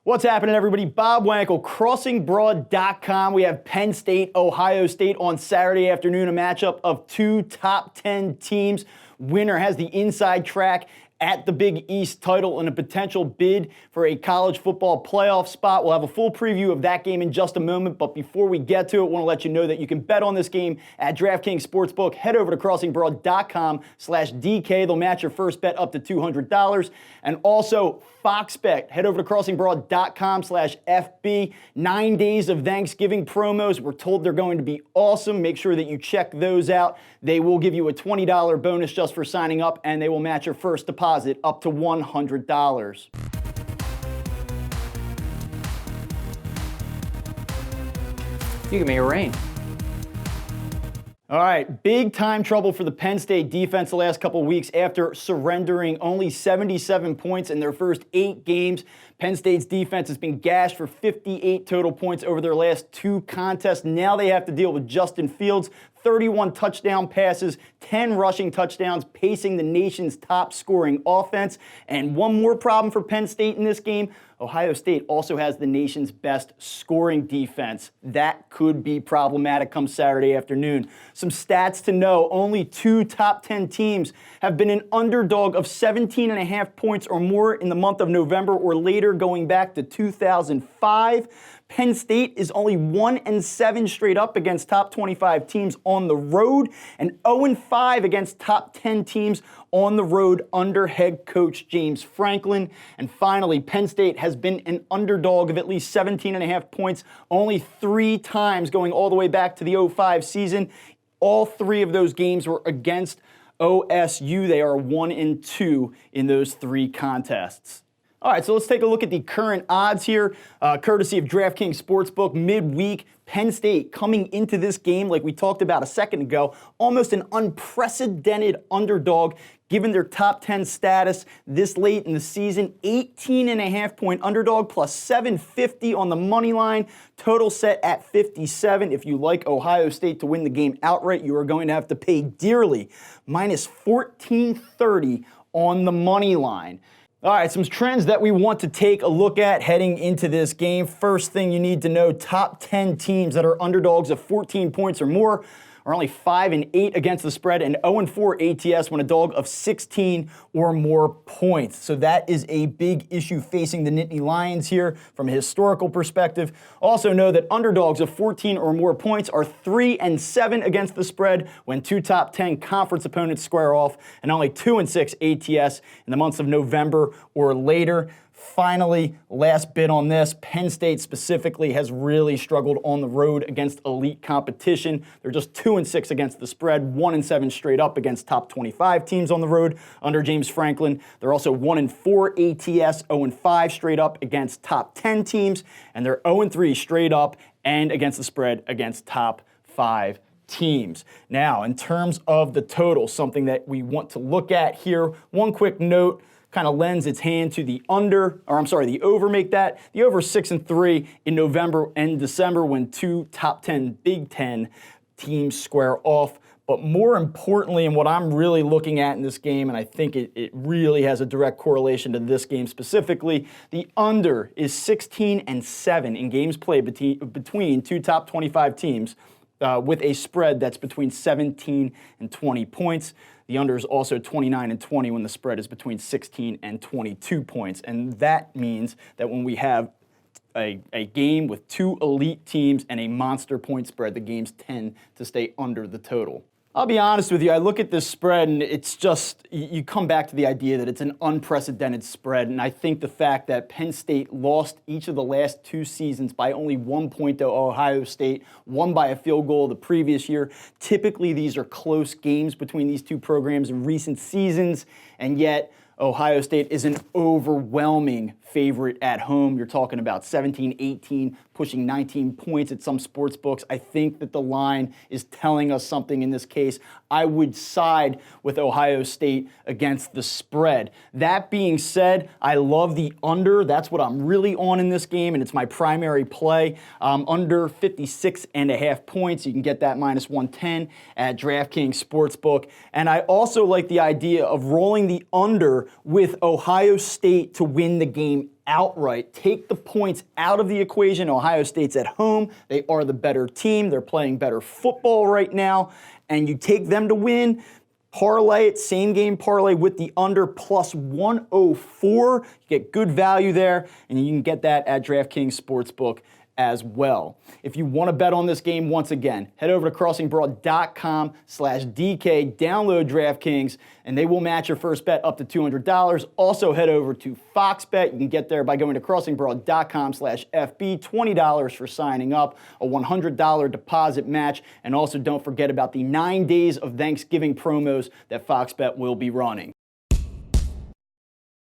What's happening, everybody? Bob Wankel, crossingbroad.com. We have Penn State, Ohio State on Saturday afternoon, a matchup of two top 10 teams. Winner has the inside track at the Big East title and a potential bid for a college football playoff spot. We'll have a full preview of that game in just a moment, but before we get to it, I want to let you know that you can bet on this game at DraftKings Sportsbook. Head over to crossingbroad.com/DK. They'll match your first bet up to $200. And also, Fox Bet. Head over to crossingbroad.com/FB. 9 days of Thanksgiving promos. We're told they're going to be awesome. Make sure that you check those out. They will give you a $20 bonus just for signing up, and they will match your first deposit up to $100. You can make it rain. All right, big time trouble for the Penn State defense the last couple of weeks after surrendering only 77 points in their first 8 games. Penn State's defense has been gashed for 58 total points over their last 2 contests. Now they have to deal with Justin Fields, 31 touchdown passes, 10 rushing touchdowns, pacing the nation's top scoring offense. And one more problem for Penn State in this game. Ohio State also has the nation's best scoring defense. That could be problematic come Saturday afternoon. Some stats to know: only 2 top 10 teams have been an underdog of 17.5 points or more in the month of November or later, going back to 2005. Penn State is only 1-7 straight up against top 25 teams on the road and 0-5 against top 10 teams on the road under head coach James Franklin. And finally, Penn State has been an underdog of at least 17.5 points only 3 times, going all the way back to the 2005 season. All 3 of those games were against OSU. They are 1-2 in those 3 contests. All right, so let's take a look at the current odds here, courtesy of DraftKings Sportsbook. Midweek, Penn State coming into this game, like we talked about a second ago, almost an unprecedented underdog given their top 10 status this late in the season. 18.5 point underdog plus 750 on the money line. Total set at 57. If you like Ohio State to win the game outright, you are going to have to pay dearly. Minus 1430 on the money line. All right, some trends that we want to take a look at heading into this game. First thing you need to know, top 10 teams that are underdogs of 14 points or more are only 5-8 against the spread and 0-4 ATS when a dog of 16 or more points. So that is a big issue facing the Nittany Lions here from a historical perspective. Also know that underdogs of 14 or more points are 3-7 against the spread when 2 top 10 conference opponents square off, and only 2-6 ATS in the months of November or later. Finally, last bit on this, Penn State specifically has really struggled on the road against elite competition. They're just 2-6 against the spread, 1-7 straight up against top 25 teams on the road under James Franklin. They're also 1-4 ATS, 0-5 straight up against top 10 teams, and they're 0-3 straight up and against the spread against top 5 teams. Now, in terms of the total, something that we want to look at here, one quick note, kind of lends its hand to the the over, make that. The over 6-3 in November and December when 2 top 10 Big Ten teams square off. But more importantly, and what I'm really looking at in this game, and I think it really has a direct correlation to this game specifically, the under is 16-7 in games played between 2 top 25 teams with a spread that's between 17 and 20 points. The under is also 29-20 when the spread is between 16 and 22 points. And that means that when we have a game with 2 elite teams and a monster point spread, the games tend to stay under the total. I'll be honest with you, I look at this spread and it's just, you come back to the idea that it's an unprecedented spread, and I think the fact that Penn State lost each of the last 2 seasons by only 1 point to Ohio State, won by a field goal the previous year. Typically these are close games between these 2 programs in recent seasons, and yet Ohio State is an overwhelming favorite at home. You're talking about 17, 18, pushing 19 points at some sports books. I think that the line is telling us something in this case. I would side with Ohio State against the spread. That being said, I love the under. That's what I'm really on in this game, and it's my primary play. Under 56.5 points. You can get that minus 110 at DraftKings Sportsbook. And I also like the idea of rolling the under with Ohio State to win the game game outright. Take the points out of the equation. Ohio State's at home. They are the better team. They're playing better football right now. And you take them to win. Parlay it, same game parlay with the under plus 104. You get good value there, and you can get that at DraftKings Sportsbook as well. If you want to bet on this game, once again, head over to crossingbroad.com/DK, download DraftKings, and they will match your first bet up to $200. Also head over to FoxBet. You can get there by going to crossingbroad.com/FB, $20 for signing up, a $100 deposit match, and also don't forget about the 9 days of Thanksgiving promos that FoxBet will be running.